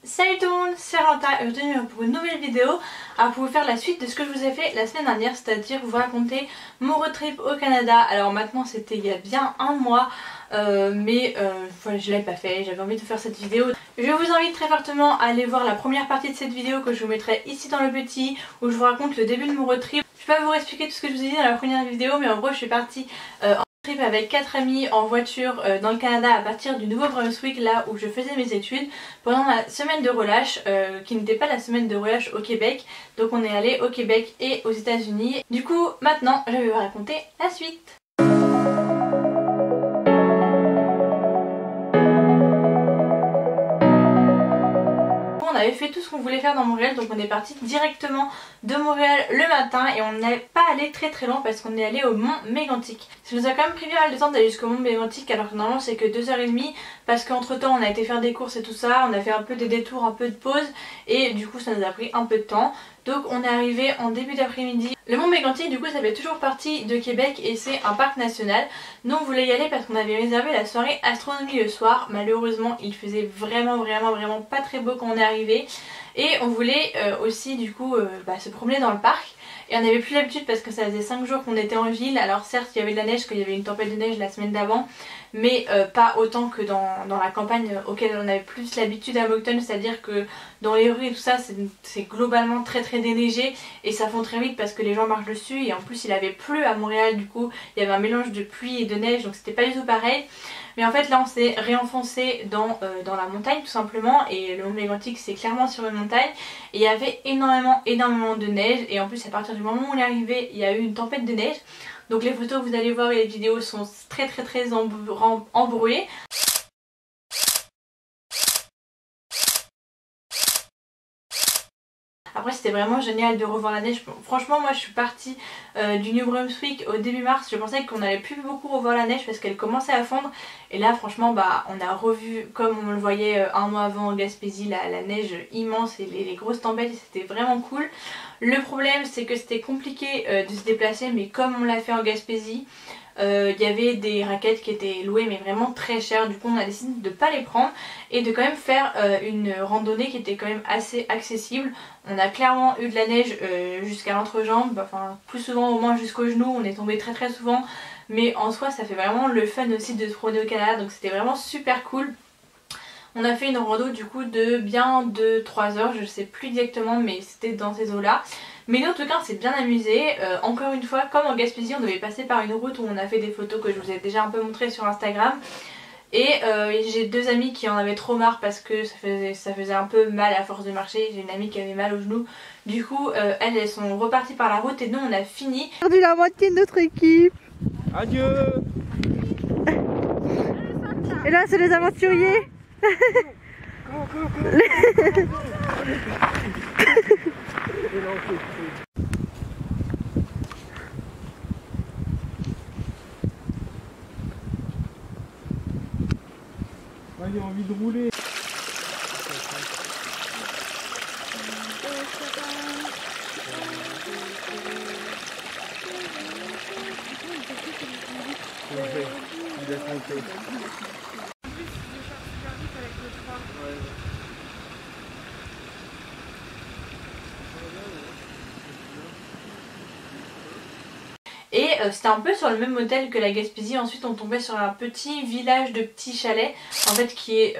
Salut tout le monde, c'est Ranta et aujourd'hui pour une nouvelle vidéo pour vous faire la suite de ce que je vous ai fait la semaine dernière, c'est-à-dire vous raconter mon road trip au Canada. Alors maintenant c'était il y a bien un mois mais je l'avais pas fait, j'avais envie de faire cette vidéo. Je vous invite très fortement à aller voir la première partie de cette vidéo que je vous mettrai ici dans le petit, où je vous raconte le début de mon road trip. Je vais pas vous expliquer tout ce que je vous ai dit dans la première vidéo, mais en gros je suis partie trip avec 4 amis en voiture dans le Canada à partir du Nouveau-Brunswick, là où je faisais mes études, pendant ma semaine de relâche qui n'était pas la semaine de relâche au Québec. Donc on est allé au Québec et aux États-Unis. Du coup maintenant je vais vous raconter la suite. On avait fait tout ce qu'on voulait faire dans Montréal, donc on est parti directement de Montréal le matin et on n'est pas allé très loin parce qu'on est allé au Mont Mégantic. Ça nous a quand même pris bien mal de temps d'aller jusqu'au Mont Mégantic, alors que normalement c'est que 2h30 parce qu'entre temps on a été faire des courses et tout ça, on a fait un peu des détours, un peu de pause et du coup ça nous a pris un peu de temps. Donc on est arrivé en début d'après-midi. Le Mont Mégantic du coup ça fait toujours partie de Québec et c'est un parc national. Nous on voulait y aller parce qu'on avait réservé la soirée astronomie le soir. Malheureusement il faisait vraiment pas très beau quand on est arrivé. Et on voulait aussi du coup se promener dans le parc. Et on n'avait plus l'habitude parce que ça faisait 5 jours qu'on était en ville. Alors certes il y avait de la neige, qu'il y avait une tempête de neige la semaine d'avant, mais pas autant que dans la campagne auquel on avait plus l'habitude à Moncton. C'est à dire que dans les rues et tout ça c'est globalement très déneigé et ça fond très vite parce que les gens marchent dessus. Et en plus il avait plu à Montréal, du coup il y avait un mélange de pluie et de neige, donc c'était pas du tout pareil. Mais en fait là on s'est réenfoncé dans la montagne tout simplement, et le Mont Mégantic c'est clairement sur une montagne et il y avait énormément de neige. Et en plus à partir du moment où on est arrivé il y a eu une tempête de neige, donc les photos que vous allez voir et les vidéos sont très embrouillées. Après c'était vraiment génial de revoir la neige. Franchement moi je suis partie du New Brunswick au début mars, je pensais qu'on allait plus beaucoup revoir la neige parce qu'elle commençait à fondre. Et là franchement on a revu comme on le voyait un mois avant en Gaspésie, la neige immense et les grosses tempêtes, c'était vraiment cool. Le problème c'est que c'était compliqué de se déplacer, mais comme on l'a fait en Gaspésie, il y avait des raquettes qui étaient louées mais vraiment très chères. Du coup on a décidé de ne pas les prendre et de quand même faire une randonnée qui était quand même assez accessible. On a clairement eu de la neige jusqu'à l'entrejambe, enfin plus souvent au moins jusqu'aux genoux, on est tombé très souvent. Mais en soi ça fait vraiment le fun aussi de se promener au Canada, donc c'était vraiment super cool. On a fait une rando du coup de bien 2-3 heures, je sais plus exactement, mais c'était dans ces eaux là. Mais nous en tout cas on s'est bien amusé. Encore une fois, comme en Gaspésie, on devait passer par une route où on a fait des photos que je vous ai déjà un peu montré sur Instagram. Et j'ai 2 amis qui en avaient trop marre parce que ça faisait un peu mal à force de marcher. J'ai une amie qui avait mal au genou. Du coup elles sont reparties par la route et nous on a fini. On a perdu la moitié de notre équipe. Adieu. Et là c'est les aventuriers. J'ai envie de rouler. Et c'était un peu sur le même modèle que la Gaspésie. Ensuite on tombait sur un petit village de petits chalets en fait qui est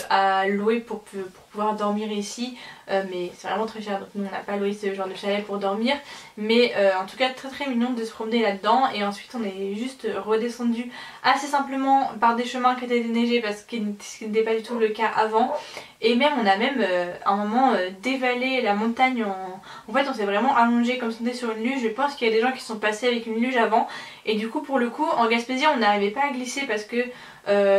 à louer pour pouvoir dormir ici, mais c'est vraiment très cher, donc nous on n'a pas loué ce genre de chalet pour dormir. Mais en tout cas très mignon de se promener là-dedans. Et ensuite on est juste redescendu assez simplement par des chemins qui étaient déneigés parce que ce n'était pas du tout le cas avant. Et même on a même à un moment dévalé la montagne en fait on s'est vraiment allongé comme si on était sur une luge. Je pense qu'il y a des gens qui sont passés avec une luge avant, et du coup pour le coup en Gaspésie on n'arrivait pas à glisser parce que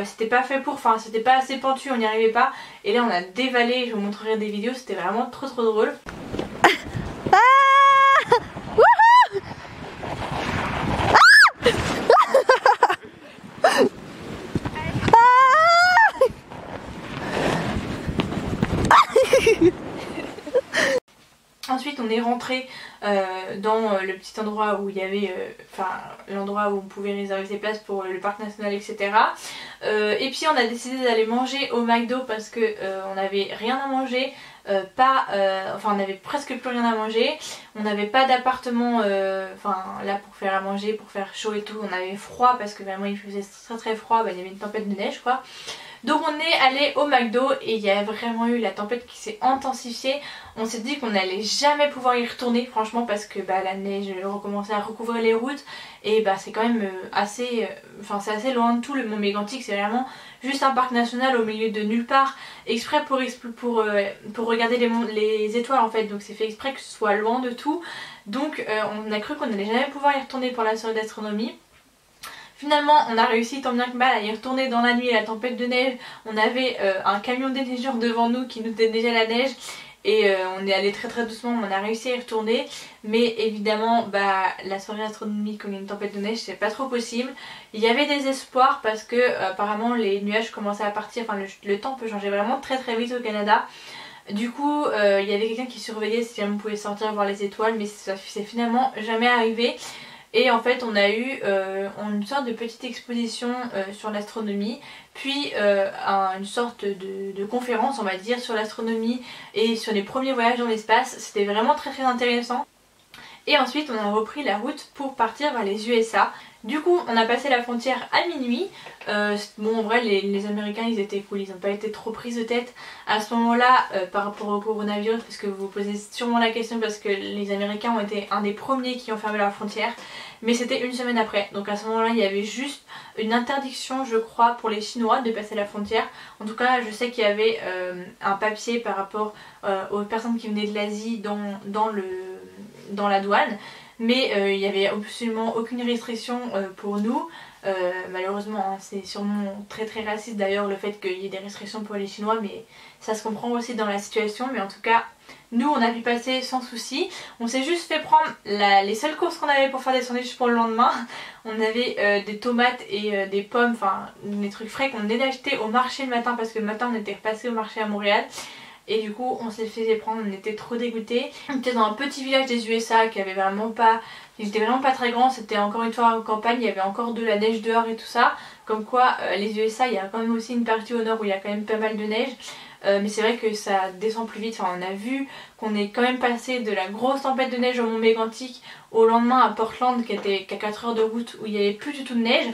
c'était pas fait pour, enfin c'était pas assez pentu, on n'y arrivait pas. Et là on a dévalé, je vous montrerai des vidéos, c'était vraiment trop drôle. Ensuite ensuite on est rentré dans le petit endroit où il y avait, l'endroit où on pouvait réserver ses places pour le parc national, etc. Et puis on a décidé d'aller manger au McDo parce que on n'avait rien à manger. On n'avait presque plus rien à manger, on n'avait pas d'appartement là pour faire à manger, pour faire chaud et tout, on avait froid parce que vraiment il faisait très très froid, il y avait une tempête de neige quoi. Donc on est allé au McDo et il y a vraiment eu la tempête qui s'est intensifiée. On s'est dit qu'on n'allait jamais pouvoir y retourner franchement parce que la neige recommençait à recouvrir les routes. Et c'est quand même c'est assez loin de tout, le Mont Mégantic. C'est vraiment juste un parc national au milieu de nulle part, exprès pour regarder les étoiles en fait. Donc c'est fait exprès que ce soit loin de tout. Donc on a cru qu'on n'allait jamais pouvoir y retourner pour la soirée d'astronomie. Finalement on a réussi tant bien que mal à y retourner dans la nuit, la tempête de neige. On avait un camion déneigeur devant nous qui nous déneigeait la neige. Et on est allé très très doucement, on a réussi à y retourner. Mais évidemment la soirée astronomique comme il y a une tempête de neige c'est pas trop possible. Il y avait des espoirs parce que apparemment les nuages commençaient à partir, le temps peut changer vraiment très très vite au Canada. Du coup il y avait quelqu'un qui surveillait si jamais on pouvait sortir voir les étoiles, mais ça s'est finalement jamais arrivé. Et en fait on a eu une sorte de petite exposition sur l'astronomie, puis une sorte de conférence on va dire sur l'astronomie et sur les premiers voyages dans l'espace. C'était vraiment très très intéressant. Et ensuite on a repris la route pour partir vers les USA. Du coup on a passé la frontière à minuit. Bon en vrai les Américains ils étaient cool, ils n'ont pas été trop pris de tête à ce moment là par rapport au coronavirus, parce que vous vous posez sûrement la question parce que les Américains ont été un des premiers qui ont fermé leur frontière. Mais c'était une semaine après, donc à ce moment là il y avait juste une interdiction je crois pour les Chinois de passer la frontière. En tout cas je sais qu'il y avait un papier par rapport aux personnes qui venaient de l'Asie dans la douane. Mais il n'y avait absolument aucune restriction pour nous. Malheureusement hein, c'est sûrement très très raciste d'ailleurs le fait qu'il y ait des restrictions pour les Chinois, mais ça se comprend aussi dans la situation. Mais en tout cas nous on a pu passer sans souci. On s'est juste fait prendre les seules courses qu'on avait pour faire des sandwichs pour le lendemain. On avait des tomates et des pommes, des trucs frais qu'on venait d'acheter au marché le matin parce que le matin on était repassé au marché à Montréal. Et du coup on s'est fait prendre, on était trop dégoûtés. On était dans un petit village des USA qui avait vraiment pas... Il était vraiment pas très grand, c'était encore une fois en campagne, il y avait encore de la neige dehors et tout ça. Comme quoi les USA il y a quand même aussi une partie au nord où il y a quand même pas mal de neige. Mais c'est vrai que ça descend plus vite, on a vu qu'on est quand même passé de la grosse tempête de neige au Mont Mégantic au lendemain à Portland qui était qu'à 4 heures de route où il n'y avait plus du tout de neige.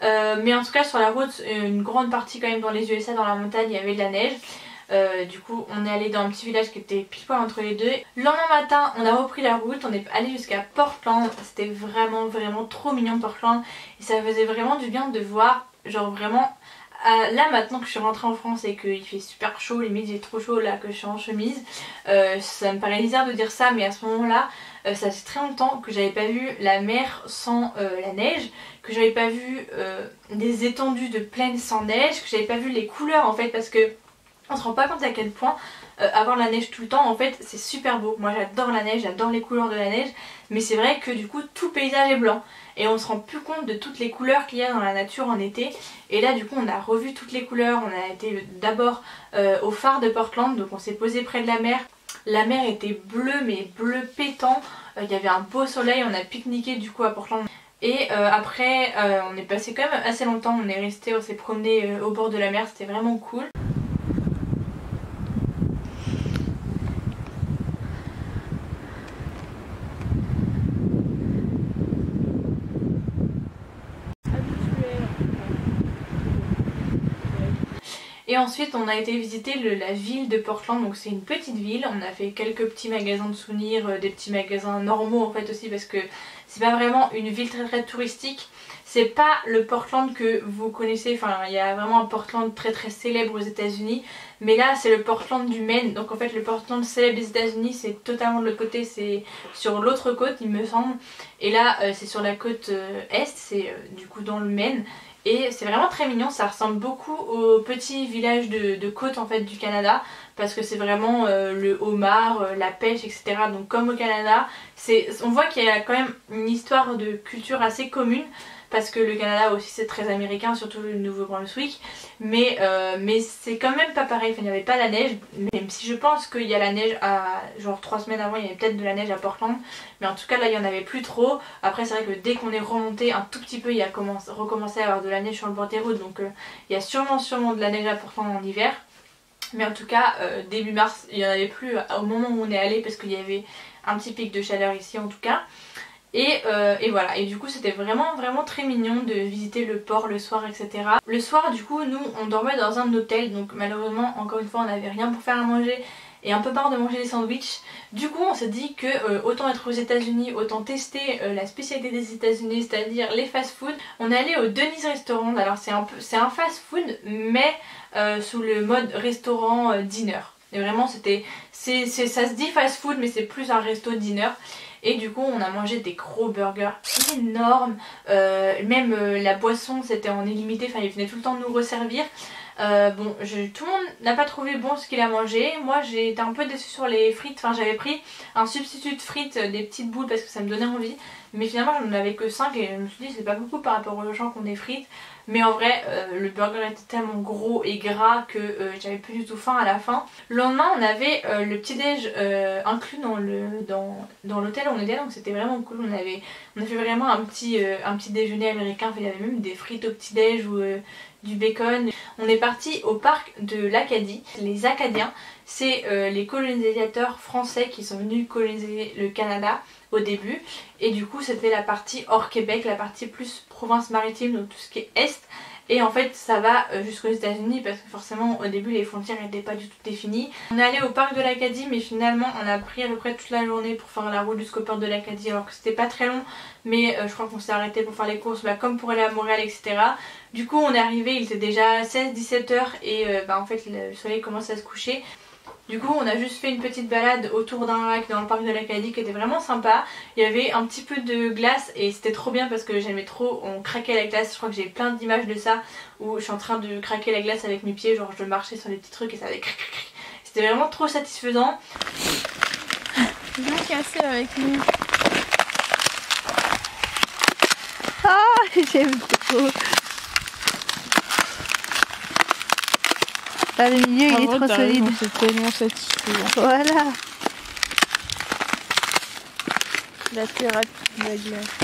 Mais en tout cas sur la route, une grande partie quand même dans les USA, dans la montagne, il y avait de la neige. Du coup on est allé dans un petit village qui était pile poil entre les deux. Le lendemain matin on a repris la route, on est allé jusqu'à Portland. C'était vraiment vraiment trop mignon Portland. Et ça faisait vraiment du bien de voir genre vraiment... Là maintenant que je suis rentrée en France et qu'il fait super chaud, limite j'ai trop chaud là que je suis en chemise, ça me paraît bizarre de dire ça, mais à ce moment là ça fait très longtemps que j'avais pas vu la mer sans la neige, que j'avais pas vu des étendues de plaine sans neige, que j'avais pas vu les couleurs en fait, parce que on se rend pas compte à quel point avoir la neige tout le temps en fait c'est super beau. Moi j'adore la neige, j'adore les couleurs de la neige, mais c'est vrai que du coup tout le paysage est blanc et on se rend plus compte de toutes les couleurs qu'il y a dans la nature en été. Et là du coup on a revu toutes les couleurs. On a été d'abord au phare de Portland, donc on s'est posé près de la mer. La mer était bleue, mais bleu pétant, il y avait un beau soleil, on a pique-niqué du coup à Portland. Et après on est passé quand même assez longtemps, on est resté, on s'est promené au bord de la mer, c'était vraiment cool. Et ensuite on a été visiter la ville de Portland, donc c'est une petite ville. On a fait quelques petits magasins de souvenirs, des petits magasins normaux en fait aussi, parce que c'est pas vraiment une ville très très touristique. C'est pas le Portland que vous connaissez, enfin il y a vraiment un Portland très très célèbre aux États-Unis, mais là c'est le Portland du Maine. Donc en fait le Portland célèbre des États-Unis c'est totalement de l'autre côté, c'est sur l'autre côte il me semble. Et là c'est sur la côte est, c'est du coup dans le Maine. Et c'est vraiment très mignon, ça ressemble beaucoup au petit village de côte en fait du Canada, parce que c'est vraiment le homard, la pêche, etc. Donc comme au Canada, on voit qu'il y a quand même une histoire de culture assez commune. parce que le Canada aussi c'est très américain, surtout le Nouveau-Brunswick, mais c'est quand même pas pareil, enfin, il n'y avait pas la neige, même si je pense qu'il y a la neige à genre 3 semaines avant, il y avait peut-être de la neige à Portland, mais en tout cas là il n'y en avait plus trop. Après c'est vrai que dès qu'on est remonté un tout petit peu, il y a recommencé à avoir de la neige sur le bord des routes, donc il y a sûrement de la neige à Portland en hiver. Mais en tout cas début mars il n'y en avait plus au moment où on est allé, parce qu'il y avait un petit pic de chaleur ici en tout cas. Et voilà, et du coup c'était vraiment très mignon de visiter le port le soir, etc. Le soir du coup nous on dormait dans un hôtel, donc malheureusement encore une fois on n'avait rien pour faire à manger et un peu marre de manger des sandwichs. Du coup on s'est dit que autant être aux États-Unis, autant tester la spécialité des États-Unis, c'est-à-dire les fast-food. On est allé au Denny's Restaurant, alors c'est un fast-food mais sous le mode restaurant dinner. Et vraiment ça se dit fast-food mais c'est plus un resto dinner. Et du coup on a mangé des gros burgers énormes, même la boisson c'était en illimité, enfin ils venaient tout le temps nous resservir. Bon, tout le monde n'a pas trouvé bon ce qu'il a mangé. Moi j'ai été un peu déçue sur les frites, enfin j'avais pris un substitut de frites, des petites boules parce que ça me donnait envie. Mais finalement j'en avais que 5 et je me suis dit c'est pas beaucoup par rapport aux gens qui ont des frites. Mais en vrai le burger était tellement gros et gras que j'avais plus du tout faim à la fin. Le lendemain on avait le petit déj inclus dans l'hôtel où on était, donc c'était vraiment cool. On a fait vraiment un petit déjeuner américain, il y avait même des frites au petit déj ou du bacon. On est parti au parc de l'Acadie. Les Acadiens, c'est les colonisateurs français qui sont venus coloniser le Canada au début, et du coup c'était la partie hors Québec, la partie plus province maritime, donc tout ce qui est est. Et en fait ça va jusqu'aux États-Unis parce que forcément au début les frontières n'étaient pas du tout définies. On est allé au parc de l'Acadie, mais finalement on a pris à peu près toute la journée pour faire la route jusqu'au port de l'Acadie, alors que c'était pas très long, mais je crois qu'on s'est arrêté pour faire les courses comme pour aller à Montréal, etc. Du coup on est arrivé, il était déjà 16-17 h et en fait le soleil commençait à se coucher. Du coup on a juste fait une petite balade autour d'un lac dans le parc de l'Acadie qui était vraiment sympa. Il y avait un petit peu de glace et c'était trop bien parce que j'aimais trop, on craquait la glace. Je crois que j'ai plein d'images de ça où je suis en train de craquer la glace avec mes pieds, genre je marchais sur les petits trucs et ça avait cric cric cric. C'était vraiment trop satisfaisant. Viens casser avec nous. Ah, j'aime trop. Là, le milieu il est trop solide. C'est tellement satisfaisant. Voilà. La thérapie de la glace.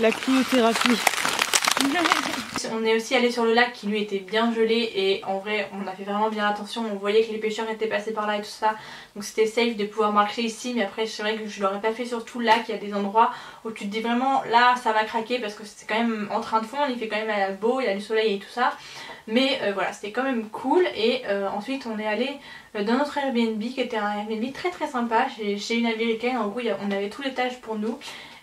La cryothérapie. On est aussi allé sur le lac qui lui était bien gelé et en vrai on a fait vraiment bien attention, on voyait que les pêcheurs étaient passés par là et tout ça, donc c'était safe de pouvoir marcher ici. Mais après c'est vrai que je l'aurais pas fait sur tout le lac, il y a des endroits où tu te dis vraiment là ça va craquer parce que c'est quand même en train de fondre, il fait quand même beau, il y a du soleil et tout ça. Mais voilà, c'était quand même cool. Et ensuite on est allé dans notre Airbnb qui était un Airbnb très sympa chez une américaine. En gros on avait tout l'étage pour nous.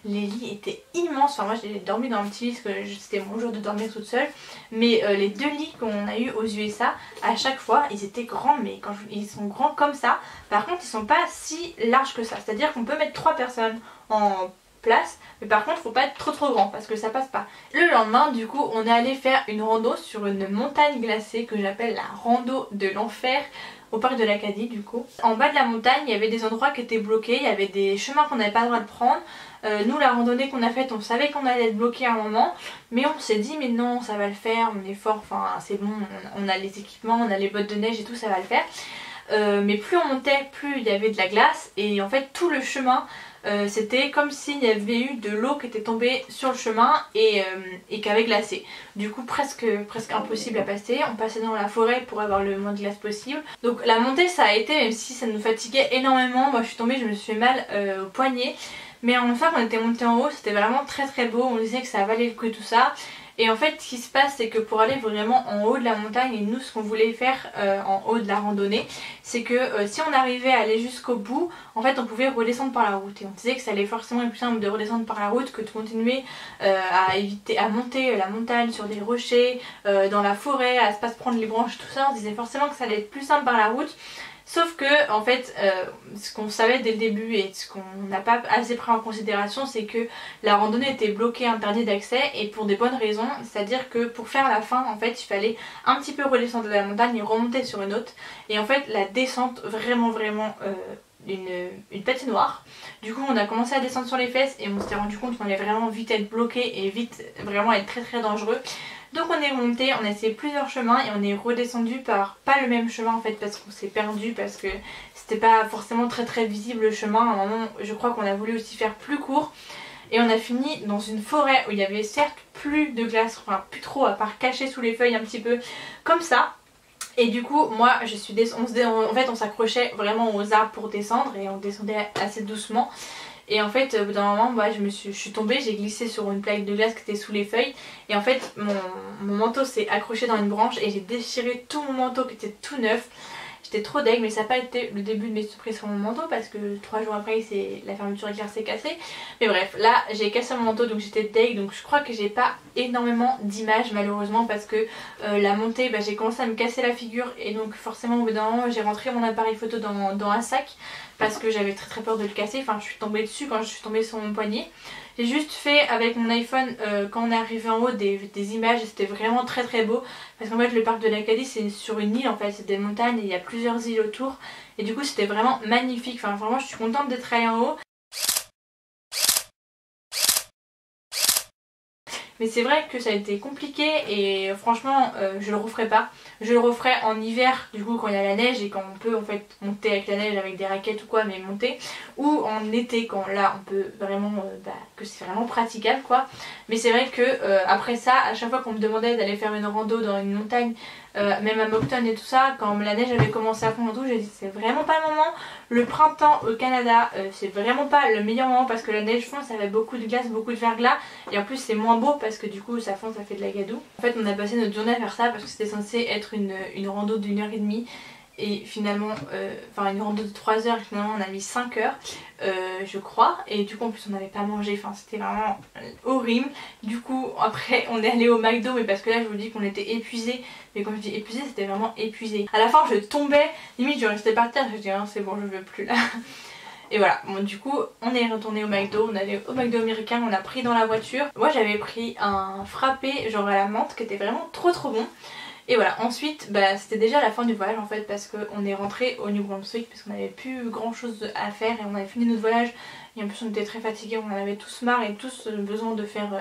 Les lits étaient immenses, enfin moi j'ai dormi dans un petit lit parce que c'était mon jour de dormir toute seule. Mais les 2 lits qu'on a eu aux USA, à chaque fois ils étaient grands, mais ils sont grands comme ça. Par contre ils sont pas si larges que ça, c'est à dire qu'on peut mettre 3 personnes en place, mais par contre faut pas être trop grand parce que ça passe pas. Le lendemain du coup on est allé faire une rando sur une montagne glacée que j'appelle la rando de l'enfer au parc de l'Acadie. Du coup en bas de la montagne il y avait des endroits qui étaient bloqués, il y avait des chemins qu'on n'avait pas le droit de prendre. Nous la randonnée qu'on a faite on savait qu'on allait être bloqué à un moment, mais on s'est dit mais non ça va le faire, on est fort, enfin c'est bon, on a les équipements, on a les bottes de neige et tout, ça va le faire. Mais plus on montait plus il y avait de la glace et en fait tout le chemin c'était comme s'il y avait eu de l'eau qui était tombée sur le chemin et qui avait glacé. Du coup presque impossible à passer. On passait dans la forêt pour avoir le moins de glace possible. Donc la montée ça a été, même si ça nous fatiguait énormément. Moi je suis tombée, je me suis fait mal au poignet. Mais en fait on était monté en haut, c'était vraiment très beau. On disait que ça valait le coup et tout ça. Et en fait ce qui se passe c'est que pour aller vraiment en haut de la montagne, et nous ce qu'on voulait faire en haut de la randonnée, c'est que si on arrivait à aller jusqu'au bout, en fait on pouvait redescendre par la route. Et on disait que ça allait forcément être plus simple de redescendre par la route que de continuer à monter la montagne sur des rochers, dans la forêt, à pas se prendre les branches, tout ça. On disait forcément que ça allait être plus simple par la route. Sauf que en fait ce qu'on savait dès le début et ce qu'on n'a pas assez pris en considération, c'est que la randonnée était bloquée, interdite d'accès, et pour des bonnes raisons. C'est à dire que pour faire la fin en fait il fallait un petit peu redescendre de la montagne et remonter sur une autre. Et en fait la descente vraiment une patinoire. Du coup on a commencé à descendre sur les fesses et on s'était rendu compte qu'on allait vraiment vite être bloqué et vite vraiment être très très dangereux. Donc on est remonté, on a essayé plusieurs chemins et on est redescendu par pas le même chemin en fait parce qu'on s'est perdu, parce que c'était pas forcément très très visible le chemin. À un moment je crois qu'on a voulu aussi faire plus court et on a fini dans une forêt où il y avait certes plus de glace, enfin plus trop à part caché sous les feuilles un petit peu comme ça. Et du coup moi je suis descendue, en fait on s'accrochait vraiment aux arbres pour descendre et on descendait assez doucement. Et en fait au bout d'un moment je suis tombée, j'ai glissé sur une plaque de glace qui était sous les feuilles. Et en fait mon manteau s'est accroché dans une branche et j'ai déchiré tout mon manteau qui était tout neuf. J'étais trop deg, mais ça n'a pas été le début de mes surprises sur mon manteau parce que 3 jours après la fermeture éclair s'est cassée. Mais bref, là j'ai cassé mon manteau donc j'étais deg, donc je crois que j'ai pas énormément d'images malheureusement parce que la montée j'ai commencé à me casser la figure et donc forcément au bout d'un moment j'ai rentré mon appareil photo dans un sac parce que j'avais très très peur de le casser. Enfin je suis tombée dessus quand je suis tombée sur mon poignet. J'ai juste fait avec mon iPhone quand on est arrivé en haut des images et c'était vraiment très très beau. Parce qu'en fait le parc de l'Acadie c'est sur une île en fait, c'est des montagnes et il y a plusieurs îles autour. Et du coup c'était vraiment magnifique, enfin vraiment je suis contente d'être allée en haut. Mais c'est vrai que ça a été compliqué et franchement je le referai pas. Je le referai en hiver du coup quand il y a la neige et quand on peut en fait monter avec la neige avec des raquettes ou quoi, mais monter. Ou en été quand là on peut vraiment, que c'est vraiment praticable quoi. Mais c'est vrai que après ça, à chaque fois qu'on me demandait d'aller faire une rando dans une montagne, même à Moncton et tout ça, quand la neige avait commencé à fondre et tout, j'ai dit c'est vraiment pas le moment. Le printemps au Canada c'est vraiment pas le meilleur moment parce que la neige fond, ça fait beaucoup de glace, beaucoup de verglas et en plus c'est moins beau parce que du coup ça fond, ça fait de la gadoue. En fait on a passé notre journée à faire ça parce que c'était censé être une rando d'1h30 et finalement, une rando de 3 heures et finalement on a mis 5 heures je crois, et du coup en plus on n'avait pas mangé, enfin c'était vraiment horrible. Du coup après on est allé au McDo, mais parce que là je vous dis qu'on était épuisé, mais quand je dis épuisé c'était vraiment épuisé. À la fin je tombais, limite je restais par terre, je dis ah, c'est bon je veux plus là. Et voilà, bon, du coup on est retourné au McDo, on est allé au McDo américain, on a pris dans la voiture. Moi j'avais pris un frappé genre à la menthe qui était vraiment trop bon. Et voilà, ensuite c'était déjà la fin du voyage en fait parce qu'on est rentré au New Brunswick parce qu'on n'avait plus grand chose à faire et on avait fini notre voyage. Et en plus on était très fatigués, on en avait tous marre et tous besoin de faire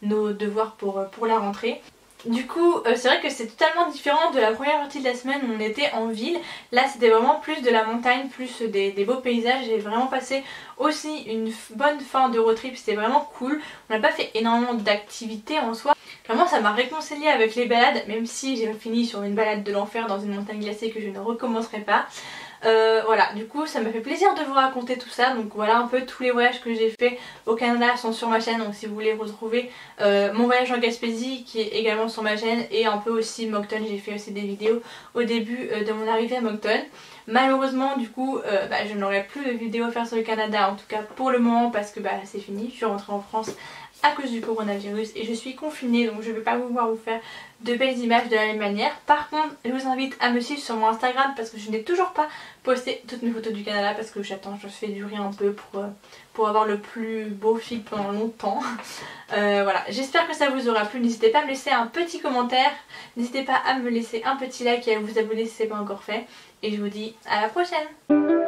nos devoirs pour la rentrée. Du coup c'est vrai que c'est totalement différent de la première partie de la semaine où on était en ville. Là c'était vraiment plus de la montagne, plus des beaux paysages. J'ai vraiment passé aussi une bonne fin de road trip, c'était vraiment cool. On n'a pas fait énormément d'activités en soi. Vraiment ça m'a réconciliée avec les balades, même si j'ai fini sur une balade de l'enfer dans une montagne glacée que je ne recommencerai pas. Voilà, du coup ça m'a fait plaisir de vous raconter tout ça. Donc voilà un peu tous les voyages que j'ai fait au Canada sont sur ma chaîne. Donc si vous voulez retrouver mon voyage en Gaspésie qui est également sur ma chaîne, et un peu aussi Moncton, j'ai fait aussi des vidéos au début de mon arrivée à Moncton. Malheureusement du coup je n'aurai plus de vidéos à faire sur le Canada, en tout cas pour le moment, parce que c'est fini, je suis rentrée en France à cause du coronavirus et je suis confinée, donc je ne vais pas pouvoir vous faire de belles images de la même manière. Par contre je vous invite à me suivre sur mon Instagram parce que je n'ai toujours pas posté toutes mes photos du Canada parce que j'attends, je fais durer un peu pour avoir le plus beau feed pendant longtemps. Voilà, j'espère que ça vous aura plu. N'hésitez pas à me laisser un petit commentaire, n'hésitez pas à me laisser un petit like et à vous abonner si ce n'est pas encore fait, et je vous dis à la prochaine.